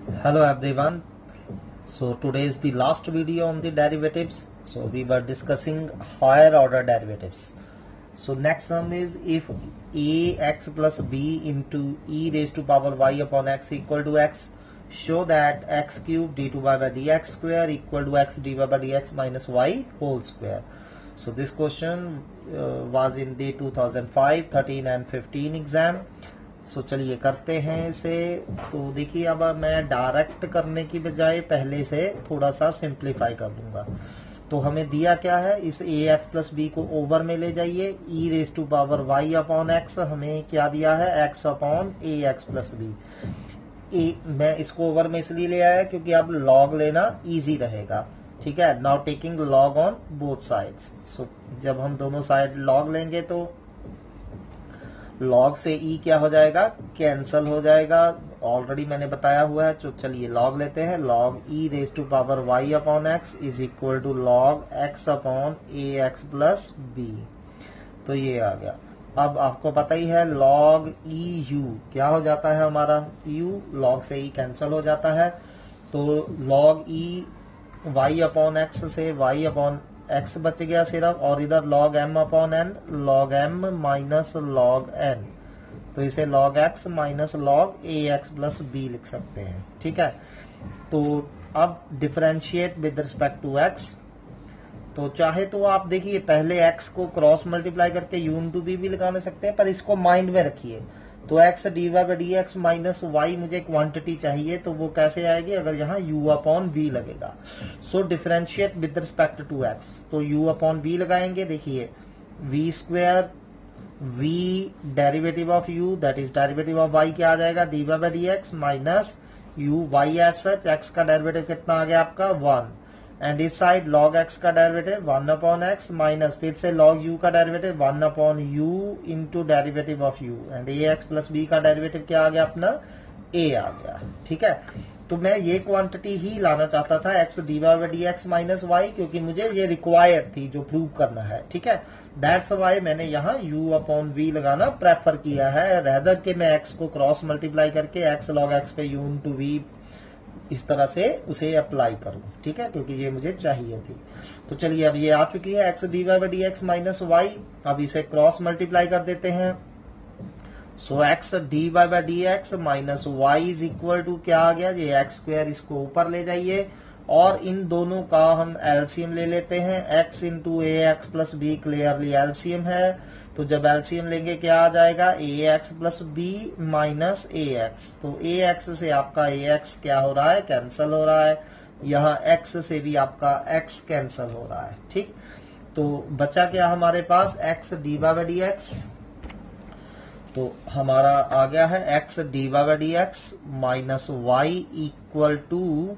Hello everyone. So today is the last video on the derivatives. So we were discussing higher order derivatives. So next sum is if ax plus b into e raised to power y upon x equal to x, show that x cube d2y by dx square equal to x dy by dx minus y whole square. So this question was in the 2005, 13 and 15 exam. सो चलिए करते हैं इसे। तो देखिए अब मैं direct करने की बजाय पहले से थोड़ा सा सिंप्लीफाई कर लूंगा। तो हमें दिया क्या है, इस ए एक्स प्लस बी को ओवर में ले जाइए, e raise to power y upon x हमें क्या दिया है, x upon a x plus b. मैं इसको ओवर में इसलिए ले आया क्योंकि अब लॉग लेना इजी रहेगा। ठीक है, now taking log on both sides. So जब हम दोनों साइड लॉग लेंगे तो लॉग से ई क्या हो जाएगा, कैंसल हो जाएगा। ऑलरेडी मैंने बताया हुआ है। तो चलिए लॉग लेते हैं। Log e raise to power y upon x is equal to log x upon a x plus b. तो ये आ गया। अब आपको पता ही है लॉग ई यू क्या हो जाता है, हमारा यू लॉग से ई कैंसल हो जाता है। तो log e y upon x से वाई अपॉन एक्स बच गया सिर्फ, और इधर log m upon n, log m minus log n। तो इसे log x minus log a x plus b लिख सकते हैं। ठीक है, तो अब differentiate with respect to x। तो चाहे तो आप देखिए पहले x को क्रॉस मल्टीप्लाई करके u इंटू बी भी लगा सकते हैं, पर इसको माइंड में रखिए। तो x dy by d x minus y मुझे क्वांटिटी चाहिए, तो वो कैसे आएगी, अगर यहाँ u अपॉन वी लगेगा। So differentiate with respect to x। तो u अपॉन वी लगाएंगे। देखिए v square v derivative of u that is derivative of y क्या आ जाएगा, dy by d x minus u y as such. x का derivative कितना आ गया आपका 1, एंड इस साइड log x का डेरिवेटिव 1 अपॉन x माइनस फिर से log u का derivative 1 upon u into derivative of u, and a x plus b का डेरिवेटिव क्या आ गया अपना, a आ गया। ठीक है, तो मैं ये क्वांटिटी ही लाना चाहता था x dy by d x minus y, क्योंकि मुझे ये रिक्वायर्ड थी जो प्रूव करना है। ठीक है, दैट्स वाई मैंने यहाँ u अपॉन v लगाना प्रेफर किया है, रेदर के मैं x को क्रॉस मल्टीप्लाई करके x log x पे u इंटू v इस तरह से उसे अप्लाई करूं। ठीक है, क्योंकि ये मुझे चाहिए थी। तो चलिए अब ये आ चुकी है x dy by d x minus y. अब इसे क्रॉस मल्टीप्लाई कर देते हैं। So x dy by d x minus y is equal to क्या आ गया, ये एक्स स्क्वायर, इसको ऊपर ले जाइए और इन दोनों का हम एलसीएम ले लेते हैं। x into A x plus be clearly LCM है, तो जब एलसीएम लेंगे क्या आ जाएगा, ए एक्स प्लस बी माइनस ए एक्स। तो ए एक्स से आपका ए एक्स क्या हो रहा है, कैंसल हो रहा है। यहाँ x से भी आपका x कैंसल हो रहा है। ठीक, तो बचा क्या हमारे पास, x d by d x. तो हमारा आ गया है x d by d x minus y equal to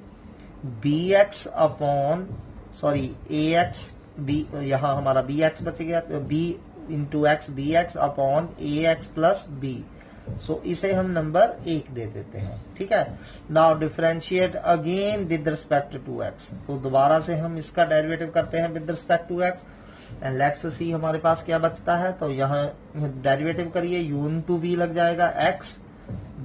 b x upon sorry a x b, यहाँ हमारा बी एक्स बच गया, तो b into x b x upon a x plus b. So इसे हम नंबर 1 दे देते हैं। ठीक है, now differentiate again with respect to x. तो दोबारा से हम इसका डेरिवेटिव करते हैं with respect to x, and let's see हमारे पास क्या बचता है। तो यहाँ डेरिवेटिव करिए, u इंटू वी लग जाएगा x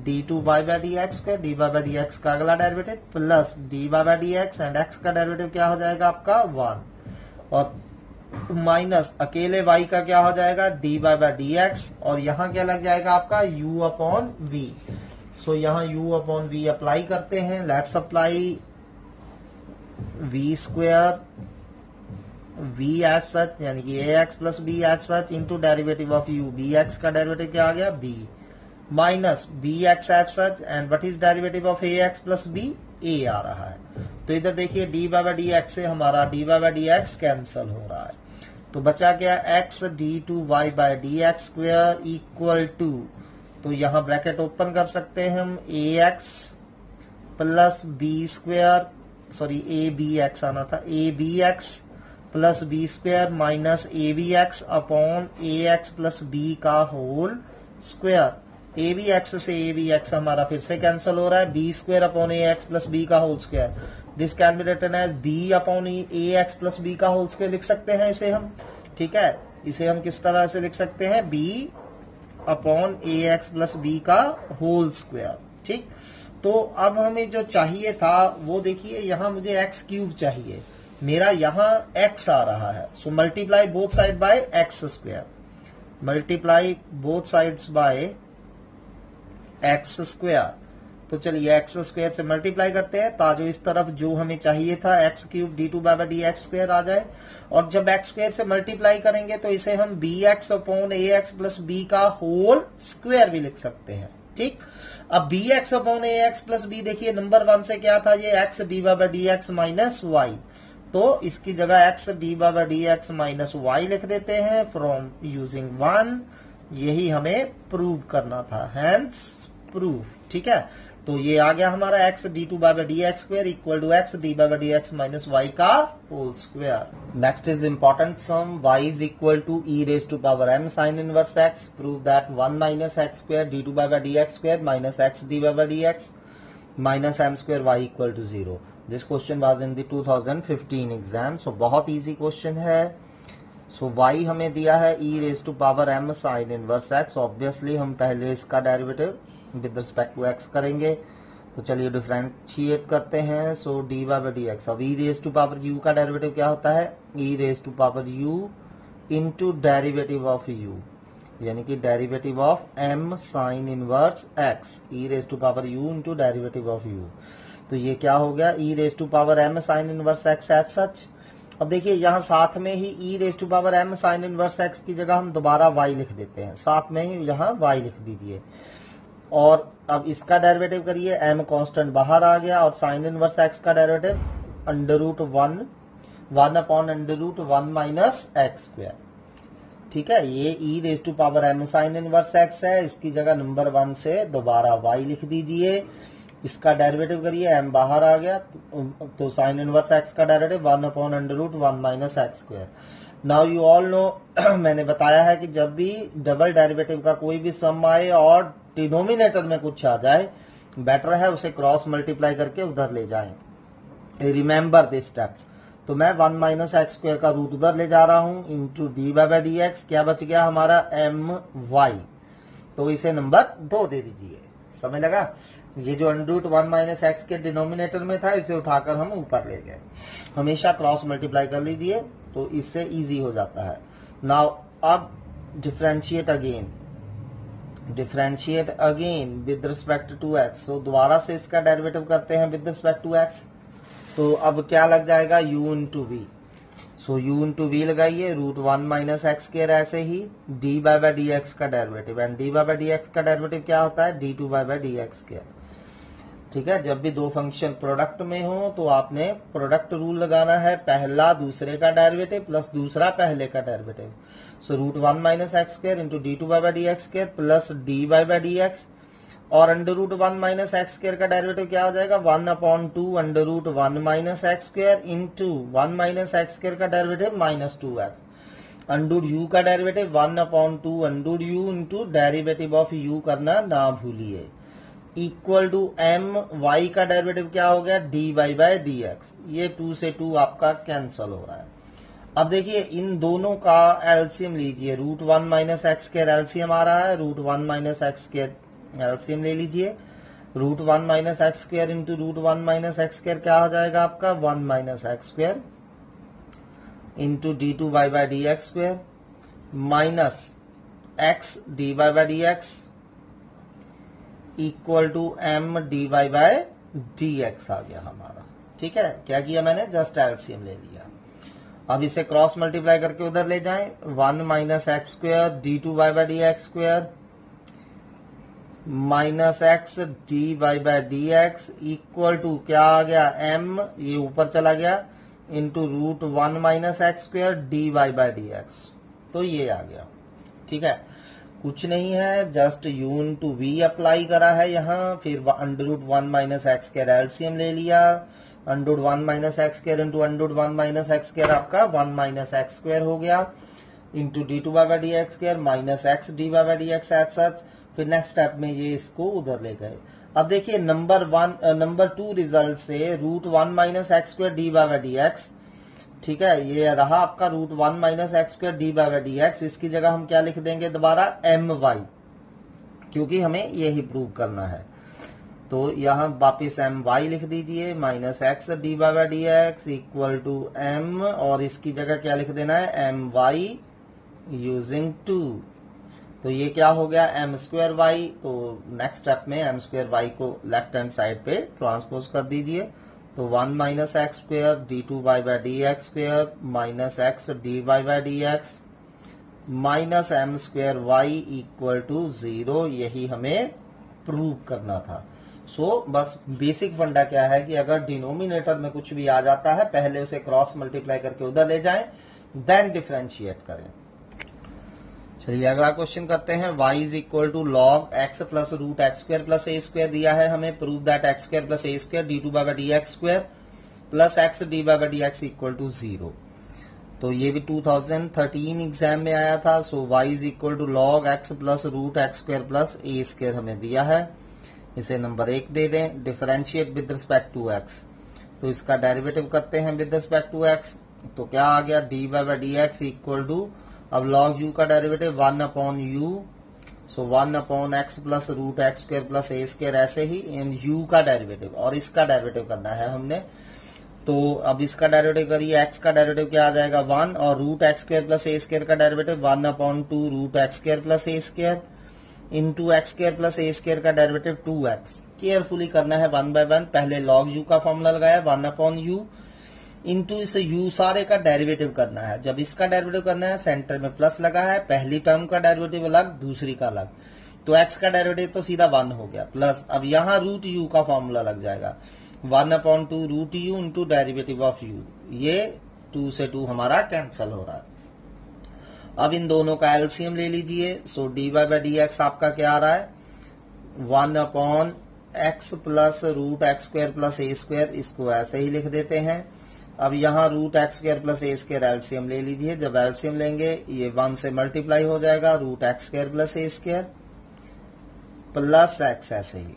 d two y by d x square, d y by d x का अगला derivative plus d y by d x, and x का डेरिवेटिव क्या हो जाएगा आपका 1, और माइनस अकेले y का क्या हो जाएगा, d y by d x, और यहाँ क्या लग जाएगा आपका u अपॉन वी। सो यहाँ u अपॉन वी अप्लाई करते हैं। Let's apply v square v as such, यानी कि a x plus b as such into derivative of u, b x का डेरिवेटिव क्या आ गया b, minus b x as such, and what is derivative of a x plus b, a आ रहा है। तो इधर देखिए डी बाई डी एक्स से हमारा d by d x cancel हो रहा है। तो बचा गया x d two y by d x square equal to, तो यहाँ ब्रैकेट ओपन कर सकते हैं हम, a x plus b square, sorry a b x आना था, a b x plus b square minus a b x upon a x plus b का whole square. A b x से a b x हमारा फिर से cancel हो रहा है, b square upon a x plus b का whole square. This can be written as b upon a x plus b का होल स्क्वायर लिख सकते हैं इसे हम। ठीक है, इसे हम किस तरह से लिख सकते हैं, B upon a x plus b का होल स्क्वायर। ठीक, तो अब हमें जो चाहिए था वो देखिए, यहां मुझे एक्स क्यूब चाहिए, मेरा यहां एक्स आ रहा है। So multiply both side by x square, multiply both sides by x square. तो चलिए एक्स स्क्वायर से मल्टीप्लाई करते हैं ताकि इस तरफ जो हमें चाहिए था x cube d two by d x square आ जाए। और जब एक्स स्क्वायर से मल्टीप्लाई करेंगे तो इसे हम b x upon a x plus b का होल स्क्वायर भी लिख सकते हैं। ठीक, अब b x upon a x plus b, देखिए नंबर 1 से क्या था, ये x d by d x minus y, तो इसकी जगह x d by d x minus y लिख देते हैं फ्रॉम यूजिंग 1। यही हमें प्रूव करना था, हैंस प्रूफ। ठीक है, तो ये आ गया हमारा x d two by d x square equal to x d by d x minus y का whole square. Next is important sum, y is equal to e raise to power m sine inverse x, prove that 1 minus x square d two by d x square minus x d by d x minus m square y equal to 0। This question was in the 2015 exam. So बहुत easy question है। So y हमें दिया है e raise to power m sine inverse x। Obviously हम पहले इसका derivative with respect to x करेंगे, तो चलिए डिफरेंशिएट करते हैं। So d by d x, अब e raise to power u का डेरिवेटिव क्या होता है, e raise to power u into derivative of u, यानी कि derivative of m sine inverse x, e raise to power u into derivative of u। तो ये क्या हो गया, e raise to power m sine inverse x as such. अब देखिए यहाँ साथ में ही e raise to power m sine inverse x की जगह हम दोबारा y लिख देते हैं, साथ में ही यहाँ y लिख दीजिए। और अब इसका डेरिवेटिव करिए, m कांस्टेंट बाहर आ गया, और साइन इनवर्स x का derivative under root 1 upon under root 1 minus x square. ठीक है, ये e raise to power m sine inverse x है, इसकी जगह नंबर 1 से दोबारा y लिख दीजिए। इसका डेरिवेटिव करिए, m बाहर आ गया, तो साइन इनवर्स x का derivative 1 upon under root 1 minus x square. Now you all know, मैंने बताया है कि जब भी डबल डेरिवेटिव का कोई भी सम आए और डिनोमिनेटर में कुछ आ जाए, बेटर है उसे क्रॉस मल्टीप्लाई करके उधर ले जाएं। Remember this step. तो मैं 1 माइनस एक्स स्क्वायर का रूट उधर ले जा रहा हूं into d by d x, क्या बच गया हमारा एम वाई, तो इसे नंबर 2 दे दीजिए। समझ लगा, ये जो अंडर रूट 1 माइनस एक्स के डिनोमिनेटर में था इसे उठाकर हम ऊपर ले गए। हमेशा क्रॉस मल्टीप्लाई कर लीजिए तो इससे इजी हो जाता है। नाउ अब differentiate again with respect to x. सो दोबारा से इसका डेरिवेटिव करते हैं विद रिस्पेक्ट टू एक्स। तो अब क्या लग जाएगा, u into v. So u into v लगाइए, रूट 1 माइनस एक्स स्क्वायर, ऐसे ही डी बाय डी एक्स का derivative, and d by d x का डेरिवेटिव क्या होता है, d two by d x square. ठीक है, जब भी दो फंक्शन प्रोडक्ट में हो तो आपने प्रोडक्ट रूल लगाना है, पहला दूसरे का डेरिवेटिव प्लस दूसरा पहले का derivative. So root 1 minus x square into d two by d x square plus d by d x, और under root 1 minus x square का डेरिवेटिव क्या हो जाएगा, 1 upon 2 under root 1 minus x square into 1 minus x square का derivative minus 2x, under u का derivative 1 upon 2 under u into derivative of u करना ना भूलिए, इक्वल टू एम वाई का डेरिवेटिव क्या हो गया, d y by d x. ये 2 से 2 आपका कैंसल हो रहा है। अब देखिए इन दोनों का एलसीएम लीजिए, root 1 minus x square LCM आ रहा है, root 1 minus x square LCM ले लीजिए। Root 1 minus x square into root 1 minus x square क्या हो जाएगा आपका, 1 minus x square into d two y by d x square minus x d y by d x equal to m d y by d x आ गया हमारा। ठीक है, क्या किया मैंने, जस्ट एलसीएम ले लिया। अब इसे क्रॉस मल्टीप्लाई करके उधर ले जाएं, 1 minus x square d two y by d x square minus x d y by d x equal to क्या आ गया, एम, ये ऊपर चला गया, into root 1 minus x square d y by d x. तो ये आ गया। ठीक है, कुछ नहीं है, just u into v apply करा है यहाँ, फिर under root 1 minus x square LCM ले लिया, under root 1 minus x square into under root 1 minus x square आपका 1 माइनस एक्स स्क्वायर हो गया, into d two by d x square minus x d by d x as such. फिर next step में ये इसको उधर ले गए। अब देखिए नंबर 2 रिजल्ट से root 1 minus x square d by d x, ठीक है, ये रहा आपका root 1 minus x square d by d x. इसकी जगह हम क्या लिख देंगे दोबारा, एम वाई, क्योंकि हमें यही प्रूव करना है। तो यहाँ वापिस एम वाई लिख दीजिए, minus x d y by d x equal to m, और इसकी जगह क्या लिख देना है, एम वाई यूजिंग 2। तो ये क्या हो गया, एम स्क्वायर वाई। तो नेक्स्ट स्टेप में एम स्क्वायर वाई को लेफ्ट हैंड साइड पे ट्रांसपोज कर दीजिए। तो 1 minus x square d two y by d x square minus x d y by d x minus m square y equal to 0। यही हमें prove करना था। बस बेसिक फंडा क्या है कि अगर डिनोमिनेटर में कुछ भी आ जाता है, पहले उसे क्रॉस मल्टीप्लाई करके उधर ले जाएं, देन डिफरेंशिएट करें। चलिए अगला क्वेश्चन करते हैं। y is equal to log x plus root x square plus a square दिया है हमें। Prove that x square plus a square d two by d x square plus x d by d x equal to 0। तो ये भी 2013 exam में आया था। y is equal to log x plus root x square plus a square हमें दिया है। इसे नंबर 1 दे दें। Differentiate with respect to x। तो इसका डेरिवेटिव करते हैं विद रिस्पेक्ट टू x। तो क्या आ गया, d by d x equal to, अब लॉग u का derivative 1 upon u, so 1 upon x plus root x square plus a square, ऐसे ही इन u का डेरिवेटिव, और इसका डेरिवेटिव करना है हमने। तो अब इसका डेरिवेटिव करिए, x का डेरिवेटिव क्या आ जाएगा 1, और root x square plus a square का derivative 1 upon 2 root x square plus a square into x square plus a square का डेरिवेटिव 2x। केयरफुली करना है 1 बाय 1। पहले लॉग u का फॉर्मूला लगाया 1 अपॉन u इंटू इस u सारे का डेरिवेटिव करना है। जब इसका डेरिवेटिव करना है, सेंटर में प्लस लगा है, पहली टर्म का डेरिवेटिव अलग, दूसरी का अलग, तो x का डेरिवेटिव तो सीधा 1 हो गया, प्लस अब यहाँ रूट u का फॉर्मूला लग जाएगा 1 upon 2 root u into derivative of u। ये 2 से 2 हमारा कैंसल हो रहा है। अब इन दोनों का एलसीएम ले लीजिए। So d y by d x आपका क्या आ रहा है, 1 upon x plus root x square plus a square, इसको ऐसे ही लिख देते हैं। अब यहाँ root x square plus a square LCM ले लीजिए। जब एलसीएम लेंगे ये 1 से मल्टीप्लाई हो जाएगा, root x square plus a square plus x, ऐसे ही।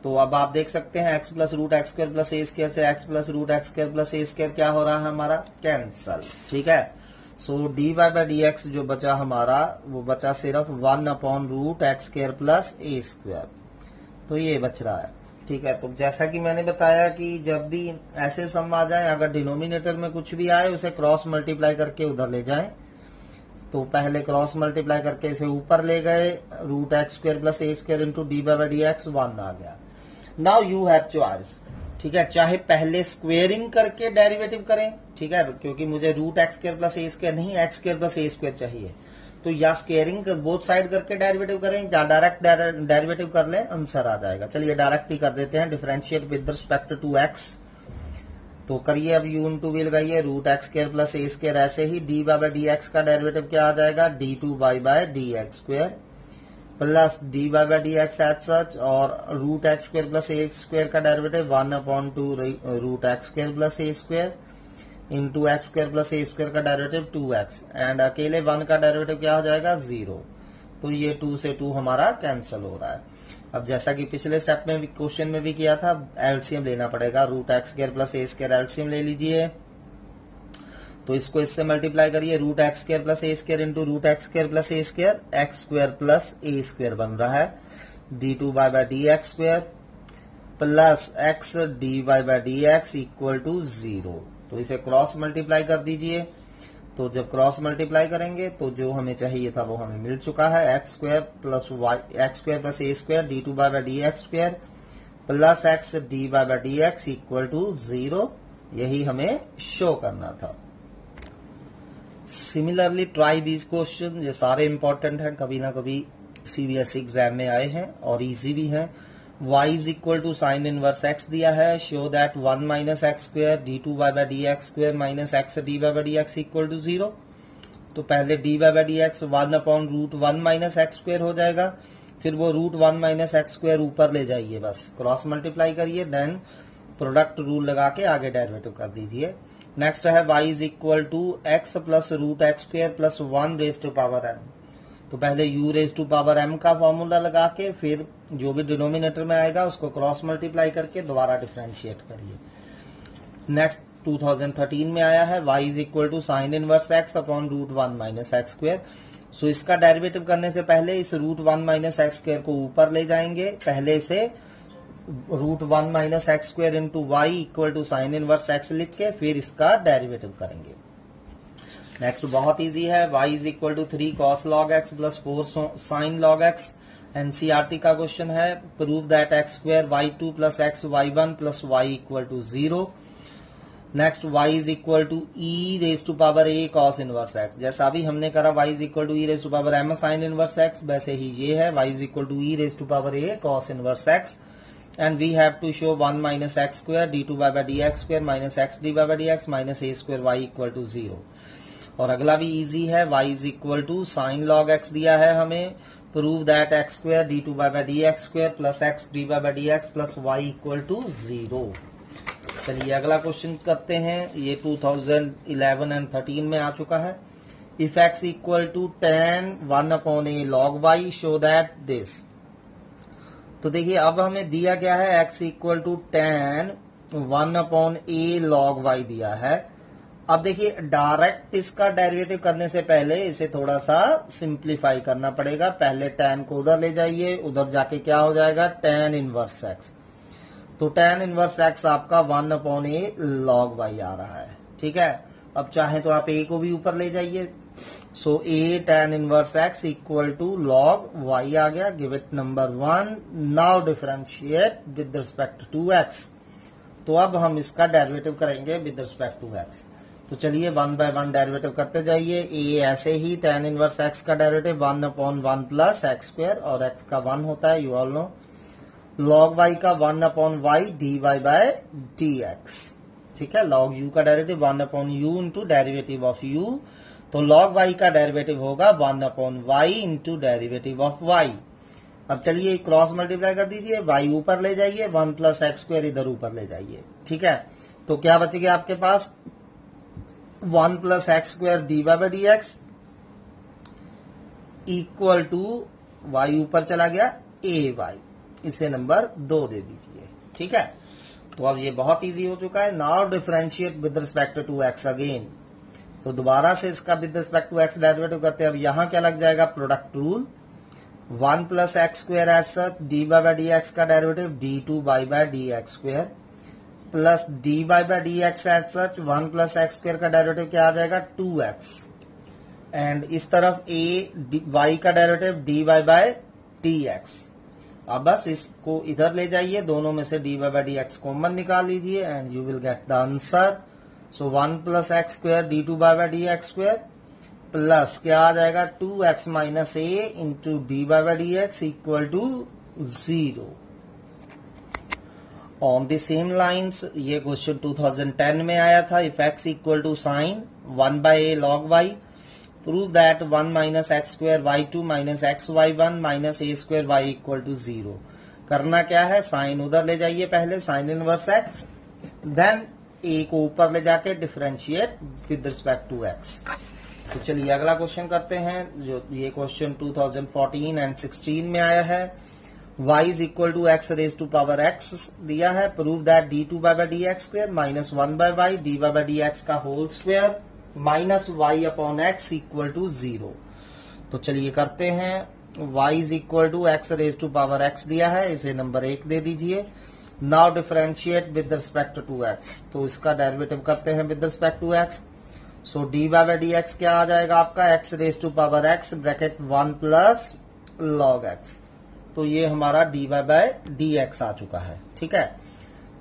तो अब आप देख सकते हैं x plus root x square plus a square से x plus root x square plus a square क्या हो रहा है हमारा, कैंसल। ठीक है। So d y by d x जो बचा हमारा, वो बचा सिर्फ 1 upon root x square plus a square. तो ये बच रहा है। ठीक है। तो जैसा कि मैंने बताया कि जब भी ऐसे सम आ जाए, अगर डिनोमिनेटर में कुछ भी आए, उसे क्रॉस मल्टीप्लाई करके उधर ले जाएं। तो पहले क्रॉस मल्टीप्लाई करके इसे ऊपर ले गए, root x square plus a square into d by d x 1 आ गया। Now you have choice. ठीक है, चाहे पहले स्क्वेयरिंग करके डेरिवेटिव करें, ठीक है, क्योंकि मुझे root x square plus a square नहीं, x square plus a square चाहिए, तो या स्क्वेयरिंग बोथ साइड करके डेरिवेटिव करें, या डायरेक्ट डेरिवेटिव कर लें, आंसर आ जाएगा। चलिए डायरेक्ट ही कर देते हैं। Differentiate with respect to x. तो करिए, अब यू इंटू वी लगाइए, root x square plus a square, ऐसे ही डी बाई डी एक्स का डेरिवेटिव क्या आ जाएगा, d two by d x square plus d by d x as such, और root x square plus a square का derivative 1 upon 2 root x square plus a square into x square plus a square का derivative 2x, and अकेले 1 का derivative क्या हो जाएगा, 0। तो ये 2 से 2 हमारा कैंसिल हो रहा है। अब जैसा कि पिछले स्टेप में भी, क्वेश्चन में भी किया था, एलसीएम लेना पड़ेगा। Root x square plus a square LCM ले लीजिए। तो इसको इससे मल्टीप्लाई करिए, root x square plus a square into root x square plus a square, x square plus a square बन रहा है d two by d x square plus x d by d x equal to 0। तो इसे cross multiply कर दीजिए। तो जब cross multiply करेंगे तो जो हमें चाहिए था वो हमें मिल चुका है, x square plus y, x square plus a square d two by d x square plus x d by d x equal to 0। यही हमें शो करना था। सिमिलरली ट्राई दीज क्वेश्चन, ये सारे इंपॉर्टेंट हैं, कभी ना कभी सीबीएसई एग्जाम में आए हैं और इजी भी हैं। y is equal to sine inverse x दिया है, show that 1 minus x square d two by d x square minus x d by d x equal to 0। तो पहले d by d x 1 upon root 1 minus x square हो जाएगा, फिर वो root 1 minus x square ऊपर ले जाइए, बस क्रॉस मल्टीप्लाई करिए, देन प्रोडक्ट रूल लगा के आगे डेरिवेटिव कर दीजिए। नेक्स्ट है y is equal to x plus root x square plus 1 raise to power m। तो पहले u raise to power m का फॉर्मूला लगा के फिर जो भी डिनोमिनेटर में आएगा उसको क्रॉस मल्टीप्लाई करके दोबारा डिफरेंशिएट करिए। नेक्स्ट 2013 में आया है, y is equal to sine inverse x upon root 1 minus x square. So इसका डेरिवेटिव करने से पहले इस रूट 1 माइनस एक्स स्क्वायर को ऊपर ले जाएंगे, पहले से root 1 minus x square into y equal to sine inverse x लिख के फिर इसका डेरिवेटिव करेंगे। नेक्स्ट बहुत इजी है, y is equal to 3 cos log x plus 4 sin log x। NCERT का क्वेश्चन है, prove that x square y2 plus x y1 plus y equal to 0। Next y is equal to e raise to power a cos inverse x। जैसा अभी हमने करा y is equal to e raise to power m sin inverse x, वैसे ही ये है y is equal to e raise to power a cos inverse x। And we have to show 1 minus x square d two by d x square minus x d by d x minus a square y equal to 0। और अगला भी easy है, y is equal to sine log x दिया है हमें, prove that x square d two by d x square plus x d by d x plus y equal to 0। चलिए अगला question करते हैं, ये 2011 एंड 13 में आ चुका है। If x equal to tan 1 upon a log y show that this. तो देखिए अब हमें दिया गया है x equal to tan 1 upon a log y दिया है। अब देखिए डायरेक्ट इसका डेरिवेटिव करने से पहले इसे थोड़ा सा सिंप्लीफाई करना पड़ेगा। पहले tan को उधर ले जाइए, उधर जाके क्या हो जाएगा tan इनवर्स x। तो tan इनवर्स x आपका 1 अपॉन a log y आ रहा है, ठीक है। अब चाहे तो आप a को भी ऊपर ले जाइए। So a tan inverse x equal to log y आ गया, give it number 1। Now differentiate with respect to x। तो अब हम इसका डेरिवेटिव करेंगे विद रिस्पेक्ट टू x। तो चलिए 1 बाय 1 डेरिवेटिव करते जाइए। a ऐसे ही tan इनवर्स x का derivative 1 upon 1 plus x square, और x का 1 होता है, you all know. log y का 1 upon y dy by dx, ठीक है। log u का derivative 1 upon u into derivative of u। तो log y का डेरिवेटिव होगा 1 upon y into derivative of y। अब चलिए क्रॉस मल्टीप्लाई कर दीजिए, y ऊपर ले जाइए, 1 प्लस एक्स स्क्वायर इधर ऊपर ले जाइए, ठीक है। तो क्या बचेगा आपके पास 1 plus x square d by d x equal to y ऊपर चला गया ए वाई, इसे नंबर 2 दे दीजिए, ठीक है। तो अब ये बहुत इजी हो चुका है। Now differentiate with respect to x again. तो दोबारा से इसका with respect to x derivative करते हैं। अब यहां क्या लग जाएगा, product rule. 1 plus x square as such d by d x का derivative d two by d x square plus d by d x as such 1 plus x square का derivative क्या आ जाएगा 2x। एंड इस तरफ a y का derivative d by d x. अब बस इसको इधर ले जाइए, दोनों में से d by d x common निकाल लीजिए and you will get the answer. So 1 plus x square d two by d x square plus क्या आ जाएगा 2x minus a into d by d x equal to 0। On the same lines ये question 2010 में आया था। If x equal to sine 1 by a log y, prove that 1 minus x square y2 minus x y1 minus a square y equal to 0। करना क्या है, sine उधर ले जाइए पहले, sine inverse x, then a को ऊपर ले जाके differentiate with respect to x। तो चलिए अगला क्वेश्चन करते हैं, जो ये क्वेश्चन 2014 एंड 16 में आया है। y is equal to x raise to power x दिया है, prove that d two by d x square minus 1 by y d by d x का whole square minus y upon x equal to 0। तो चलिए करते हैं। y is equal to x raise to power x दिया है, इसे number 1 दे दीजिए। Now differentiate with respect to x। तो इसका डेरिवेटिव करते हैं with respect to x। So d by d x क्या आ जाएगा आपका x raise to power x bracket 1 plus log x। तो ये हमारा डी बाई डी एक्स आ चुका है, ठीक है।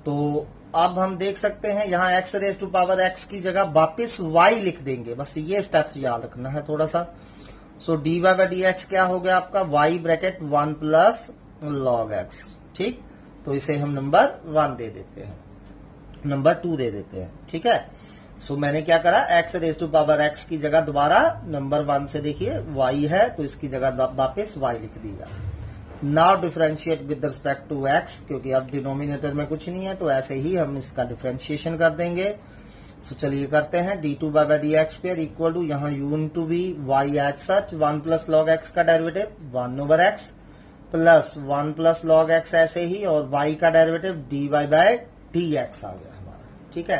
तो अब हम देख सकते हैं यहाँ x raise to power x की जगह वापिस y लिख देंगे, बस ये स्टेप्स याद रखना है थोड़ा सा। सो डी बाई डी एक्स क्या हो गया आपका y bracket 1 plus log x, ठीक। तो इसे हम नंबर 1 दे देते हैं, नंबर 2 दे देते हैं, ठीक है। सो मैंने क्या करा, x raise to power x की जगह दोबारा नंबर 1 से देखिए y है, तो इसकी जगह वापिस y लिख दिया। Now differentiate with respect to x, क्योंकि अब डिनोमिनेटर में कुछ नहीं है तो ऐसे ही हम इसका डिफरेंशिएशन कर देंगे। सो चलिए करते हैं। D two by d x square equal to यहाँ u into v y as such 1 plus log x का derivative 1 over x plus 1 plus log x ऐसे ही, और y का derivative d by d x आ गया हमारा, ठीक है।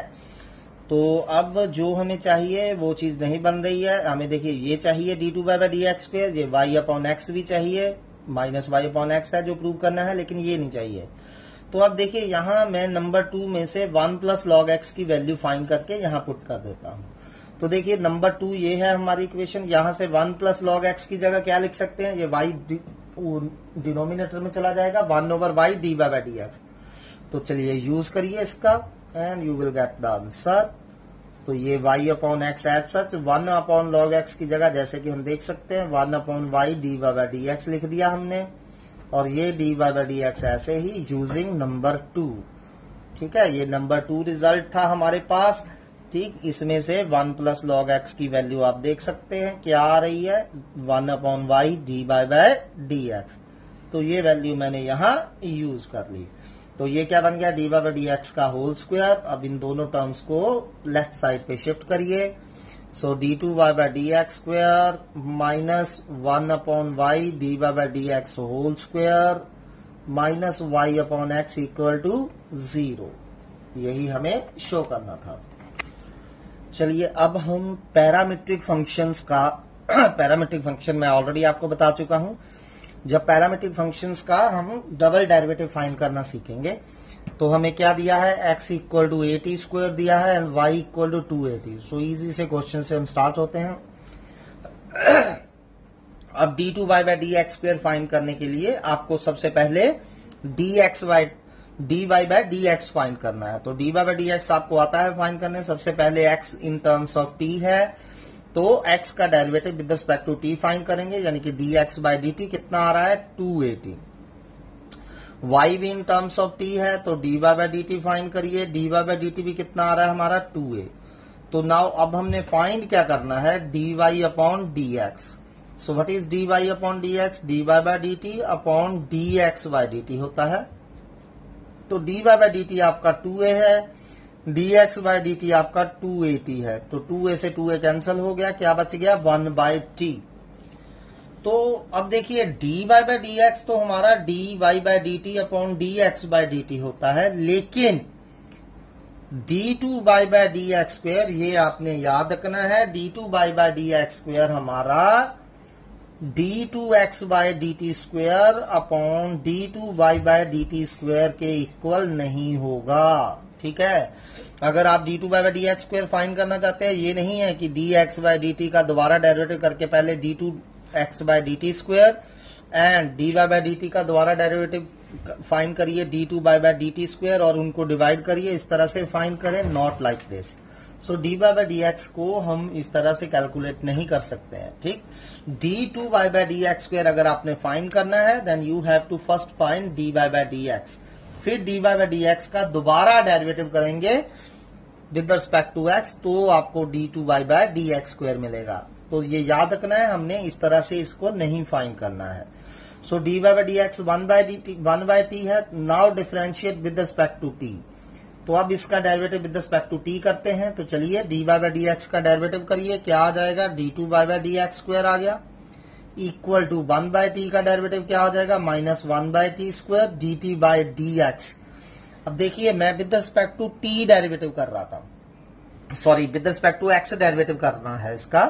तो अब जो हमें चाहिए वो चीज नहीं बन रही है। हमें देखिए ये चाहिए D two by d x square, ये y अपॉन एक्स भी चाहिए, माइनस वाई अपॉन एक्स है जो प्रूव करना है, लेकिन ये नहीं चाहिए। तो अब देखिए यहाँ मैं नंबर 2 में से 1 प्लस लॉग एक्स की वैल्यू फाइंड करके यहाँ पुट कर देता हूँ। तो देखिए नंबर 2 ये है हमारी इक्वेशन। यहाँ से 1 प्लस लॉग एक्स की जगह क्या लिख सकते हैं, ये y डिनोमिनेटर में चला जाएगा, 1 over y d by d x. तो चलिए यूज करिए इसका and you will get the answer. तो ये y upon x as such 1 upon log x की जगह जैसे कि हम देख सकते हैं 1 upon y d by d x लिख दिया हमने, और ये डी बाई डी एक्स ऐसे ही यूजिंग नंबर 2। ठीक है, ये नंबर 2 रिजल्ट था हमारे पास। ठीक, इसमें से 1 प्लस लॉग एक्स की वैल्यू आप देख सकते हैं क्या आ रही है, 1 upon y d by d x. तो ये वैल्यू मैंने यहाँ यूज कर ली। तो ये क्या बन गया, डी बाई डी एक्स का होल स्क्वायर। अब इन दोनों टर्म्स को लेफ्ट साइड पे शिफ्ट करिए। So d two y by d x square minus 1 upon y d by d x whole square minus y upon x equal to 0। यही हमें show करना था। चलिए अब हम पैरामीट्रिक फंक्शंस का पैरामीट्रिक फंक्शन मैं ऑलरेडी आपको बता चुका हूं। जब पैरामीट्रिक फंक्शंस का हम डबल डेरिवेटिव फाइंड करना सीखेंगे तो हमें क्या दिया है, x इक्वल टू 80 स्क्वायर दिया है and y equal to 280। So easy से क्वेश्चन से हम स्टार्ट होते हैं। अब d two y by d x square find करने के लिए आपको सबसे पहले d y by d x find करना है। तो d y by d x आपको आता है फाइंड करने। सबसे पहले x in terms of t है, तो x का derivative with respect to t find करेंगे, यानी कि dx बाई dt कितना आ रहा है 280। y भी इन टर्म्स ऑफ t है, तो dy बाई dt फाइंड करिए, dy बाई dt भी कितना आ रहा है हमारा 2a। तो नाउ अब हमने फाइंड क्या करना है, dy upon dx। So what is dy upon dx, dy by dt upon dx by dt होता है। तो dy बाई dt आपका 2a है, dx बाई dt आपका 280 है। तो 2a से 2a कैंसिल हो गया, क्या बच गया 1 बाई t। तो अब देखिए dy बाई dx तो हमारा dy by dt upon dx by dt होता है, लेकिन d2 बाई dx स्क्वायर ये आपने याद रखना है, d2 बाई dx स्क्वायर हमारा d2x by dt square upon d2 by dt square के इक्वल नहीं होगा। ठीक है, अगर आप d2 by dx square find करना चाहते हैं, ये नहीं है कि dx बाई dt का दोबारा डेरिवेटिव करके पहले d2x by dt square and dy by dt का दोबारा डेरिवेटिव फाइंड करिए d2 बाई dt स्क्वायर और उनको डिवाइड करिए, इस तरह से फाइंड करें, not like this. So dy by dx को हम इस तरह से कैलकुलेट नहीं कर सकते हैं। ठीक, d2 बाई dx स्क्वायर अगर आपने फाइंड करना है then you have to first find dy by dx, फिर dy बाई dx का दोबारा डेरिवेटिव करेंगे विद रिस्पेक्ट टू x, तो आपको d2 बाई dx स्क्वायर मिलेगा। तो ये याद रखना है, हमने इस तरह से इसको नहीं फाइंड करना है। So dy by dx 1 by t है। Now differentiate with respect to t। तो अब इसका derivative with respect to t करते हैं। तो चलिए dy बाई dx का डेरिवेटिव करिए, क्या आ जाएगा, d2 बाई dx स्क्वायर आ गया इक्वल टू 1 बाई t का डेरिवेटिव क्या हो जाएगा, minus 1 by t square dt by dx। अब देखिए मैं with respect to t derivative कर रहा था, sorry with respect to x derivative करना है इसका।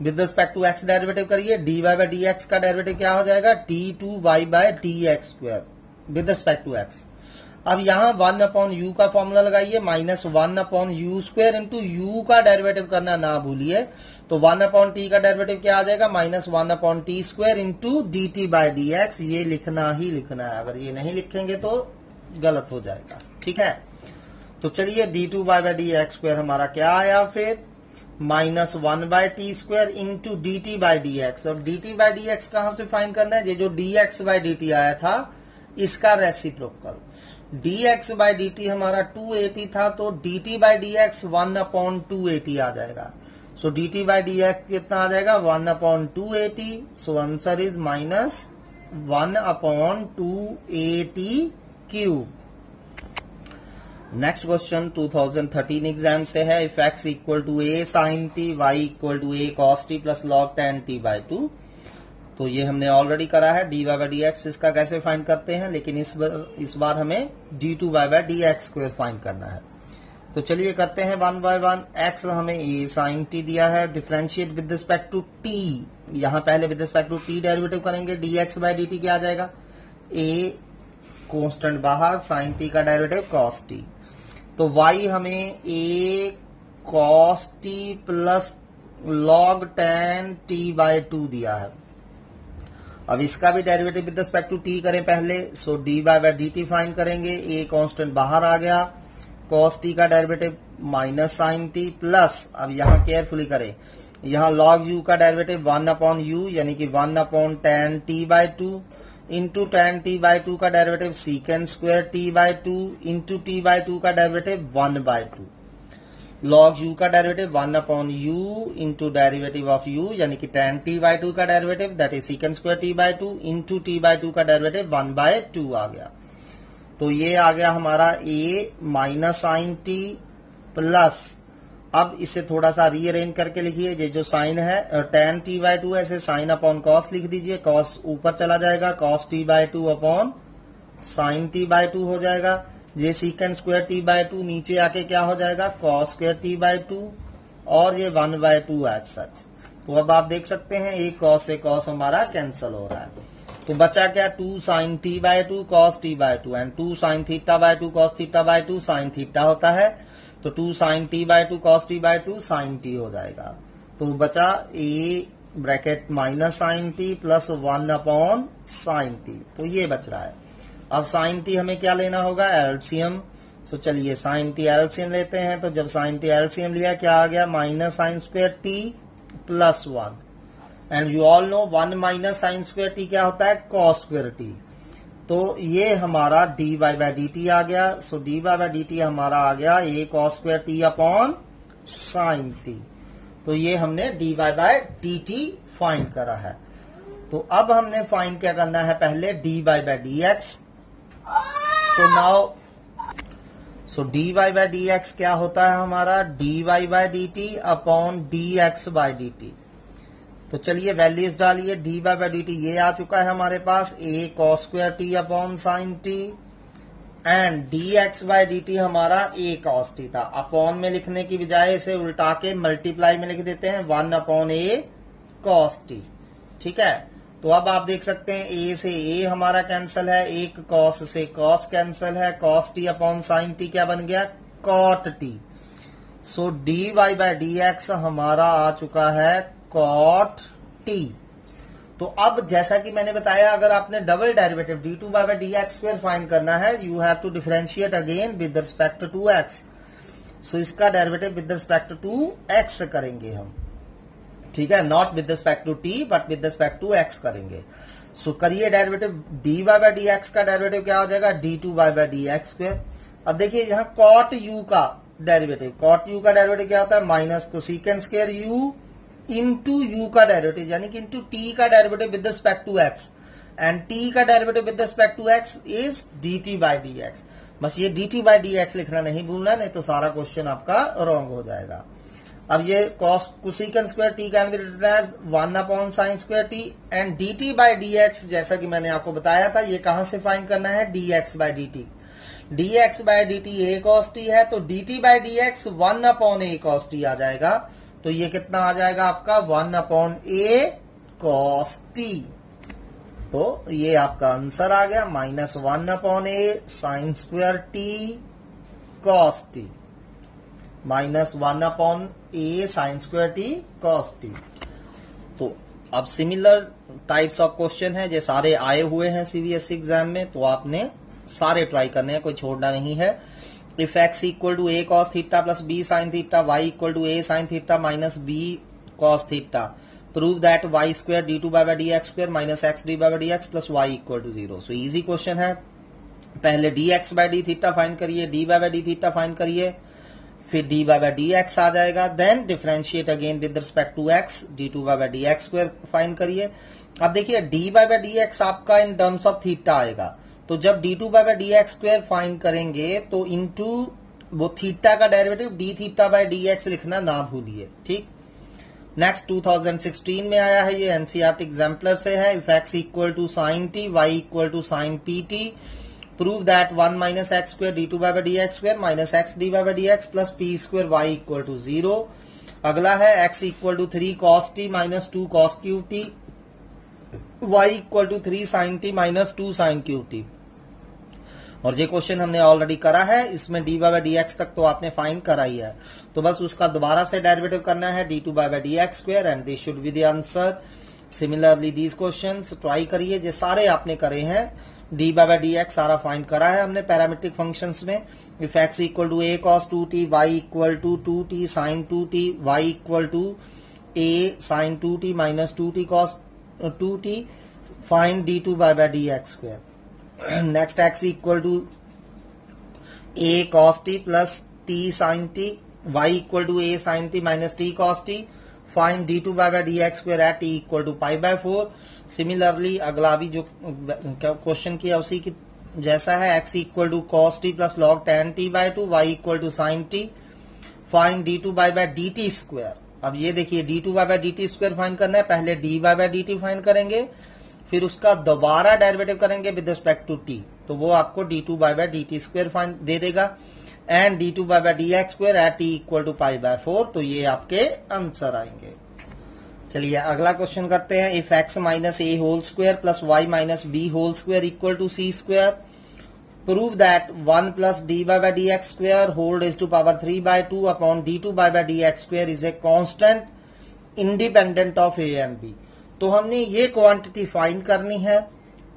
With respect to x derivative करिए, dy बाई dx का डेरिवेटिव क्या हो जाएगा, d2y by dx square with respect to x। अब यहाँ 1 अपॉन u का फॉर्मूला लगाइए, minus 1 upon u square into u का डेरिवेटिव करना ना भूलिए। तो 1 अपॉन t का डेरिवेटिव क्या आ जाएगा, minus 1 upon t square into dt by dx। ये लिखना ही लिखना है, अगर ये नहीं लिखेंगे तो गलत हो जाएगा। ठीक है, तो चलिए d2 बाई dx स्क्वायर हमारा क्या आया, फिर minus 1 by T square into dt by dx। अब dt बाई dx कहां से फाइंड करना है, ये जो dx बाई dt आया था इसका रेसिप्रोकल। dx बाई dt हमारा 280 था, तो dt बाई dx 1 अपॉन 280 आ जाएगा। सो dt बाई dx कितना आ जाएगा, 1 upon 280। So answer is minus 1 upon 280 cube. Next question 2013 exam से है। If x equal to a sine t, y equal to a cos t plus log tan t by 2। तो ये हमने already करा है। dy बाई dx इसका कैसे find करते हैं, लेकिन इस बार हमें d2 by dx square find करना है। तो चलिए करते हैं 1 बाय 1। x हमें a साइन t दिया है, differentiate with respect to t। यहाँ पहले with respect to t derivative करेंगे, dx बाई dt क्या आ जाएगा, a कांस्टेंट बाहर, साइन टी का डेरिवेटिव कॉस टी। तो y हमें a cos t plus log tan t by 2 दिया है। अब इसका भी derivative with respect to t करें पहले, so dy by dt find करेंगे। a कांस्टेंट बाहर आ गया, cos t का derivative minus sine t plus, अब यहां केयरफुली करें, यहां log u का डेरिवेटिव 1 अपॉन u यानी कि 1 upon tan t by 2 into tan t by 2 का derivative secant square t by 2 into t by 2 का डेरिवेटिव 1 बाय 2। log u का derivative 1 upon u into derivative of u यानी कि tan t by 2 का derivative that is secant square t by 2 into t by 2 का derivative 1 by 2 आ गया। तो ये आ गया हमारा a minus sine t plus, अब इसे थोड़ा सा रीअरेंज करके लिखिए, ये जो साइन है tan t बाय 2 ऐसे साइन अपॉन कॉस लिख दीजिए, कॉस ऊपर चला जाएगा, cos t by 2 upon sine t by 2 हो जाएगा। ये सीकेंड स्क्वायर t बाय 2 नीचे आके क्या हो जाएगा, cos स्क्वायर t बाय 2 और ये 1 बाय 2 एज सच। तो अब आप देख सकते हैं एक cos से cos हमारा कैंसिल हो रहा है। तो बचा क्या, 2 sine t by 2 cos t by 2 and 2 sine theta by 2 cos theta by 2 sine theta होता है, तो 2 sine t by 2 cos t by 2 sine t हो जाएगा। तो बचा a bracket minus sine t plus 1 upon sine t, तो ये बच रहा है। अब साइन t हमें क्या लेना होगा, एलसीएम। सो चलिए साइन t एलसीएम लेते हैं। तो जब साइन t एलसीएम लिया क्या आ गया, minus sign square t plus 1 and you all no 1 minus sign square t क्या होता है, कॉस स्क्वायर t। तो ये हमारा dy बाय dt आ गया। सो dy बाय dt हमारा आ गया a cos square t upon sine t। तो ये हमने dy बाय dt फाइंड करा है। तो अब हमने फाइंड क्या करना है, पहले dy by dx। So now dy by dx क्या होता है हमारा, dy by dt upon dx by dt। तो चलिए वैल्यूज डालिए, dy बाय dt ये आ चुका है हमारे पास a cos square t upon sine t and dx by dt हमारा a cos t था। अपॉन में लिखने की बजाय इसे उल्टा के मल्टीप्लाई में लिख देते हैं, 1 अपॉन a cos t। ठीक है, तो अब आप देख सकते हैं a से a हमारा कैंसिल है, एक cos से cos कैंसिल है, cos t upon sine t क्या बन गया, cot t। So dy by dx हमारा आ चुका है cot t। तो अब जैसा कि मैंने बताया, अगर आपने double derivative d2 by dx square find करना है, you have to differentiate again with respect to x। So इसका derivative with respect to x करेंगे हम, ठीक है, not with respect to t but with respect to x करेंगे। So करिए derivative, dy by dx का डेरिवेटिव क्या हो जाएगा, d2 बाय dx स्क्वायर। अब देखिए यहाँ cot u का डेरिवेटिव, cot u का डेरिवेटिव क्या होता है, minus cosecant square u into u का डेरिवेटिव यानी कि इंटू t का derivative with respect to x and t का derivative with respect to x is dt by dx। बस ये dt बाय dx लिखना नहीं भूलना, नहीं तो सारा क्वेश्चन आपका रॉन्ग हो जाएगा। अब ये cos cosecant square t can be written as 1 upon sine square t and dt by dx जैसा कि मैंने आपको बताया था, ये कहां से फाइंड करना है, dx by dt। dx by dt a cos t है, तो dt by dx 1 upon a cos t आ जाएगा। तो ये कितना आ जाएगा आपका, 1 अपॉन a cos t। तो ये आपका आंसर आ गया, minus 1 upon a sign square t cos t, minus 1 upon a sign square t cos t। तो अब सिमिलर टाइप्स ऑफ क्वेश्चन है, ये सारे आए हुए हैं सीबीएसई एग्जाम में, तो आपने सारे ट्राई करने हैं, कोई छोड़ना नहीं है। If x equal to a cos theta plus b sin theta, y equal to a sin theta minus b cos theta, prove that y square d2 by dx square minus x d by dx plus y equal to 0। So easy question है। पहले dx by d theta फाइंड करिए, dy by d theta फाइंड करिए, फिर dy by dx आ जाएगा, then differentiate again with respect to x, d2 by dx square फाइंड करिए। अब देखिए dy by dx आपका इन टर्म्स ऑफ थीटा आएगा, तो जब d2 by dx square find करेंगे तो इनटू वो थीटा का derivative d theta by dx लिखना ना भूलिए, ठीक। नेक्स्ट 2016 में आया है, ये एनसीईआरटी एग्जाम्पलर से है। If x equal to sine t, y equal to sine pt, prove that 1 minus x square d2 by dx square minus x d by dx plus p square y equal to 0। अगला है x equal to 3 cos t minus 2 cos cube t, y equal to 3 साइन t minus 2 साइन cube t। और ये question हमने already करा है, इसमें dy बाय डी एक्स तक तो आपने फाइंड करा ही है, तो बस उसका दोबारा से डेरिवेटिव करना है d2 by d x square and this should be the answer. Similarly these questions try करिए, ये सारे आपने करे हैं, dy बाय डी एक्स सारा फाइंड करा है हमने पैरामीट्रिक फंक्शंस में। If x equal to a cos 2t, y equal to 2t sin 2t, y equal to a sin 2t minus 2t cos 2t, find d2 by d x square. Next x equal to a cos t plus t sin t, y equal to a sin t minus t cos t, find d2 by d x square at t equal to pi by 4। Similarly अगला भी जो question किया उसी की जैसा है, x equal to cos t plus log tan t by 2, y equal to sin t, find d2 by d t square. अब ये देखिए d2 by d t square find करना है, पहले d by d t find करेंगे, फिर उसका दोबारा डेरिवेटिव करेंगे विद रिस्पेक्ट टू t, तो वो आपको d2 by d t square find दे देगा and d2 by d x square at t equal to pi by 4, तो ये आपके आंसर आएंगे। चलिए अगला क्वेश्चन करते हैं। If x minus a whole square plus y minus b whole square equal to c square, prove that 1 plus d by d x square whole raise to power 3 by 2 upon d2 by d x square is a constant independent of a and b. तो हमने ये quantity find करनी है,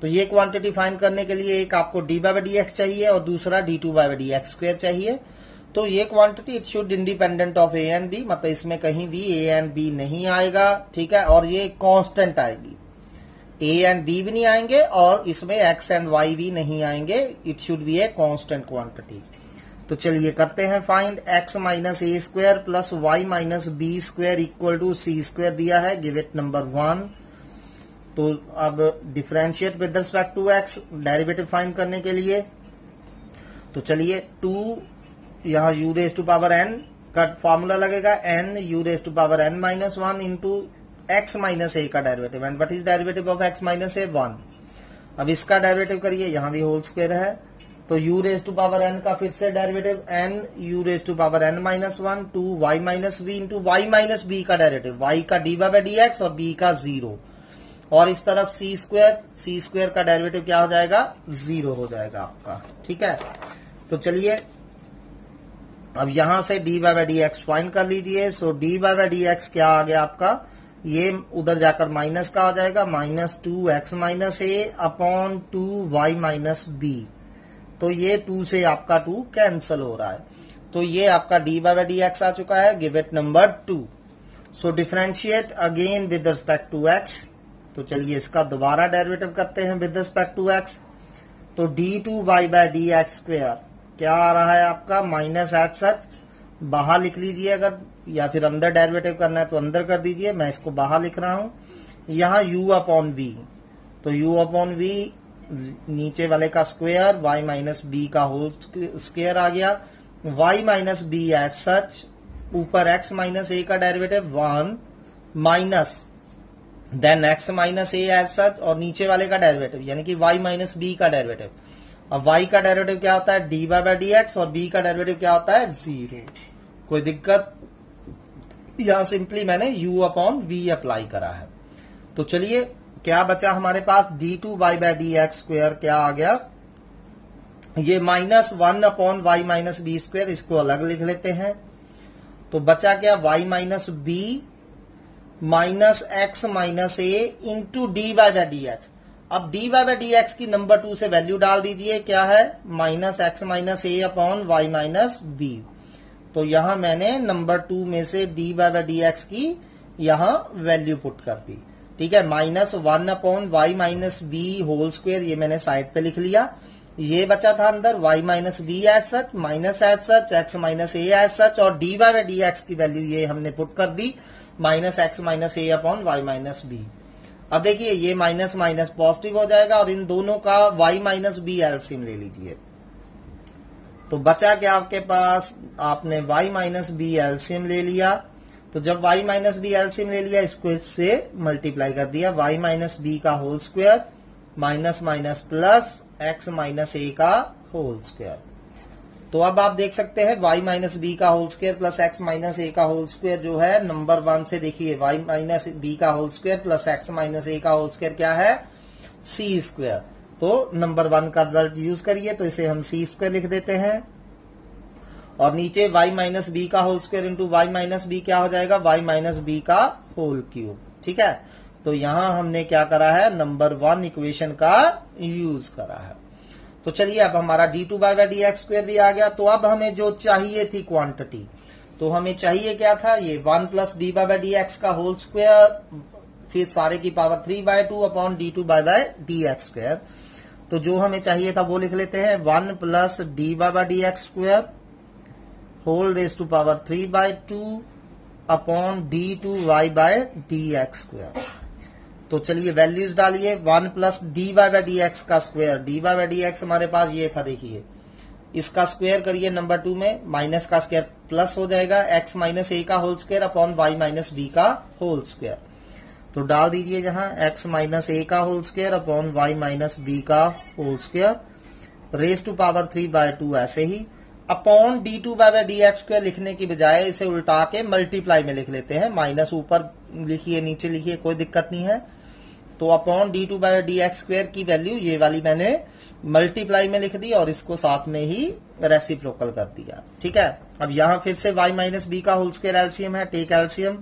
तो ये quantity find करने के लिए एक आपको डी बाय डी एक्स चाहिए और दूसरा d2 by d x square चाहिए। तो ये quantity it should independent of a and b, मतलब इसमें कहीं भी ए एंड बी नहीं आएगा, ठीक है, और ये कांस्टेंट आएगी, ए एंड बी भी नहीं आएंगे और इसमें एक्स एंड वाई भी नहीं आएंगे, it should be a constant quantity. तो चलिए करते हैं find. X minus a square plus y minus b square equal to c square दिया है, गिव इट नंबर 1। तो अब differentiate with respect to x, derivative find करने के लिए, तो चलिए 2 यहाँ u raise to power n का फॉर्मूला लगेगा, n u raise to power n minus 1 into x minus a का derivative, and what is derivative of x minus a 1। अब इसका डेरिवेटिव करिए, यहाँ भी होल स्क्वायर है, तो u raise to power n का फिर से derivative n u raise to power n minus 1 to y minus b into y minus b का डेरिवेटिव, y का d बाय डी एक्स और b का 0, और इस तरफ c स्क्वायर का डेरिवेटिव क्या हो जाएगा, 0 हो जाएगा आपका, ठीक है। तो चलिए अब यहां से d by d x find कर लीजिए। So d by d x क्या आ गया आपका, ये उधर जाकर माइनस का हो जाएगा, minus 2x minus a upon 2y minus b, तो ये 2 से आपका 2 कैंसल हो रहा है, तो ये आपका डी बाय डी एक्स आ चुका है, give it number 2। So differentiate again with respect to x, तो चलिए इसका दोबारा डेरिवेटिव करते हैं विद रिस्पेक्ट टू एक्स। तो d2 by d x square क्या आ रहा है आपका, माइनस एज सच बाहर लिख लीजिए, अगर या फिर अंदर डेरिवेटिव करना है तो अंदर कर दीजिए, मैं इसको बाहर लिख रहा हूं। यहाँ u अपॉन वी, तो u अपॉन वी नीचे वाले का स्क्वायर, y माइनस बी का होल स्क्वायर आ गया, y minus b as such, ऊपर x माइनस ए का derivative 1 minus then x minus a as such, और नीचे वाले का डेरिवेटिव यानी कि y माइनस बी का डेरिवेटिव। अब y का डेरिवेटिव क्या होता है, डी बाय डी एक्स, और b का डेरिवेटिव क्या होता है, 0। कोई दिक्कत, यहां सिंपली मैंने u अपॉन वी अप्लाई करा है। तो चलिए क्या बचा हमारे पास, d2 by d x square क्या आ गया, ये minus 1 upon y minus b square, इसको अलग लिख लेते हैं। तो बचा क्या, y minus b minus x minus a into d by d x. अब d बाय डी एक्स की नंबर 2 से वैल्यू डाल दीजिए, क्या है, minus x minus a upon y minus b. तो यहां मैंने नंबर 2 में से d बाय डी एक्स की यहां वैल्यू पुट कर दी, ठीक है। Minus 1 upon y minus b whole square, ये मैंने साइड पे लिख लिया। ये बचा था अंदर y minus b as such, minus as such, x minus a as such, और d बाय डी एक्स की वैल्यू ये हमने पुट कर दी, minus x minus a upon y minus b. अब देखिए ये माइनस माइनस पॉजिटिव हो जाएगा, और इन दोनों का y माइनस बी एलसीएम ले लीजिए। तो बचा क्या आपके पास, आपने y माइनस बी एलसीएम ले लिया। तो जब y माइनस बी एलसीएम ले लिया, इसको इससे मल्टीप्लाई कर दिया, y माइनस बी का whole square minus minus plus x minus a का होल स्क्वायर। तो अब आप देख सकते हैं y माइनस बी का whole square plus x minus a का होल स्क्वायर जो है, नंबर 1 से देखिए y माइनस बी का whole square plus x minus a का होल स्क्वायर क्या है, c स्क्वायर। तो नंबर 1 का रिजल्ट यूज करिए, तो इसे हम सी स्क्वायर लिख देते हैं और नीचे y माइनस बी का whole square into y minus b क्या हो जाएगा, y माइनस बी का होल क्यूब। ठीक है, तो यहां हमने क्या करा है, नंबर 1 इक्वेशन का यूज करा है। तो चलिए अब हमारा d2 by d x square भी आ गया। तो अब हमें जो चाहिए थी क्वांटिटी, तो हमें चाहिए क्या था, ये 1 plus d by d x का होल स्क्वायर, फिर सारे की power 3/2 upon d2 by d x square. तो जो हमें चाहिए था वो लिख लेते हैं, 1 plus d by d x square whole raise to power 3/2 upon d2y by d x square. तो चलिए वैल्यूज डालिए, 1 plus d by d x का square, d by d x हमारे पास ये था, देखिए इसका स्क्वायर करिए नंबर 2 में, माइनस का स्क्वायर प्लस हो जाएगा, x माइनस ए का whole square upon y minus b का होल स्क्वायर। तो डाल दीजिए जहां x माइनस ए का whole square upon y minus b का whole square raise to power 3/2 ऐसे ही upon d2 by d x square लिखने की बजाय इसे उल्टा के मल्टीप्लाई में लिख लेते हैं, माइनस ऊपर लिखिए नीचे लिखिए कोई दिक्कत नहीं है। तो upon d2 by d x square की वैल्यू ये वाली मैंने मल्टीप्लाई में लिख दी और इसको साथ में ही रेसिप्रोकल कर दिया। ठीक है, अब यहां फिर से y माइनस बी का होल स्क्वायर एलसीएम है, टेक एलसीएम।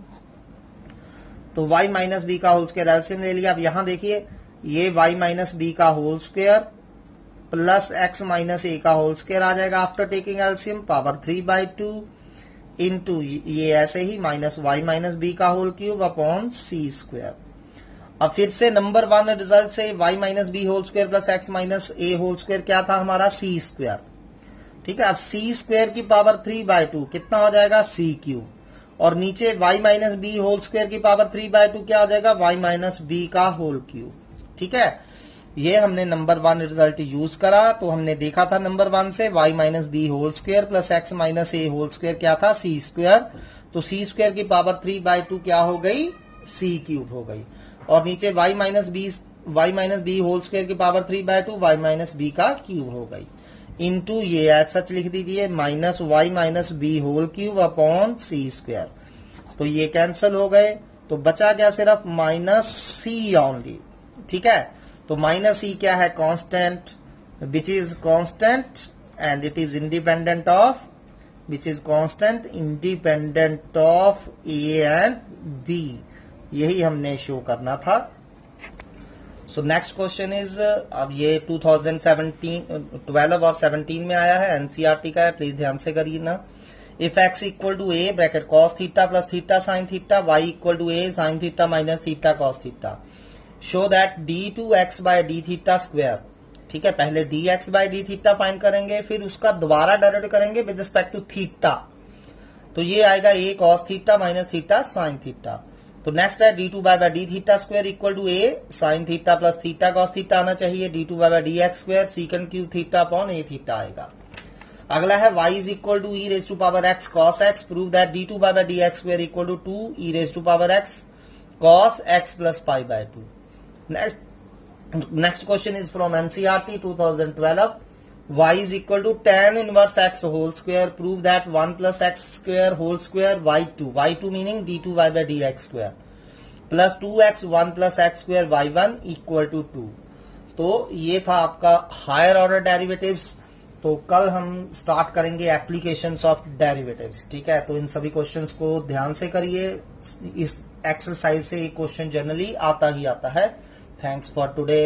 तो y माइनस बी का होल स्क्वायर एलसीएम ले लिया। अब यहां देखिए ये y माइनस बी का whole square plus x minus a का होल स्क्वायर आ जाएगा after taking LCM, power 3/2 into ये ऐसे ही माइनस वाई माइनस बी का whole cube upon c square. अब फिर से नंबर 1 रिजल्ट से y minus b whole square plus x minus a whole square क्या था हमारा, सी स्क्वायर। ठीक है, अब सी स्क्वायर की पावर 3/2 कितना हो जाएगा, सी क्यूब, और नीचे y minus b whole square की पावर 3/2 क्या हो जाएगा, y माइनस बी का होल क्यूब। ठीक है, ये हमने नंबर 1 रिजल्ट यूज करा। तो हमने देखा था नंबर 1 से y minus b whole square plus x minus a whole square क्या था, सी स्क्वायर। तो सी स्क्वायर की पावर 3/2 क्या हो गई, सी क्यूब हो गई, और नीचे y minus b whole square की पावर 3/2 y माइनस बी का क्यूब हो गई, इंटू ये एज सच लिख दीजिए minus y minus b whole cube upon c square. तो ये कैंसिल हो गए, तो बचा क्या सिर्फ माइनस सी ओनली। ठीक है, तो माइनस सी क्या है, constant, which is constant and it is independent of, which is constant independent of a and b, यही हमने शो करना था। सो नेक्स्ट क्वेश्चन इज, अब ये 2012 और 17 में आया है, एनसीईआरटी का है, प्लीज ध्यान से करिए ना। If x equal to a bracket cos theta plus theta sine theta, y equal to a sine theta minus theta cos theta, show that d2x by d theta square. ठीक है, पहले dx by d theta find करेंगे, फिर उसका दोबारा derivative करेंगे with respect to theta. तो ये आएगा a cos theta minus theta sine theta. तो नेक्स्ट है d2 by d theta square equal to a sine theta plus theta cos theta आना चाहिए, d2 by d x square secant cube theta upon a theta आएगा। अगला है y is equal to e raise to power x cos x, prove that d2 by d x square equal to 2 e raise to power x cos x plus π/2। Next question is from NCERT 2012. Y is equal to tan inverse x whole square. Prove that 1 plus x square whole square y2. y2 meaning d2y by dx square. Plus 2x 1 plus x square y1 equal to 2. तो ये था आपका higher order derivatives. तो कल हम start करेंगे applications of derivatives. ठीक है, तो इन सभी क्वेश्चंस को ध्यान से करिए। इस एक्सरसाइज से एक क्वेश्चन जनरली आता ही आता है। Thanks for today.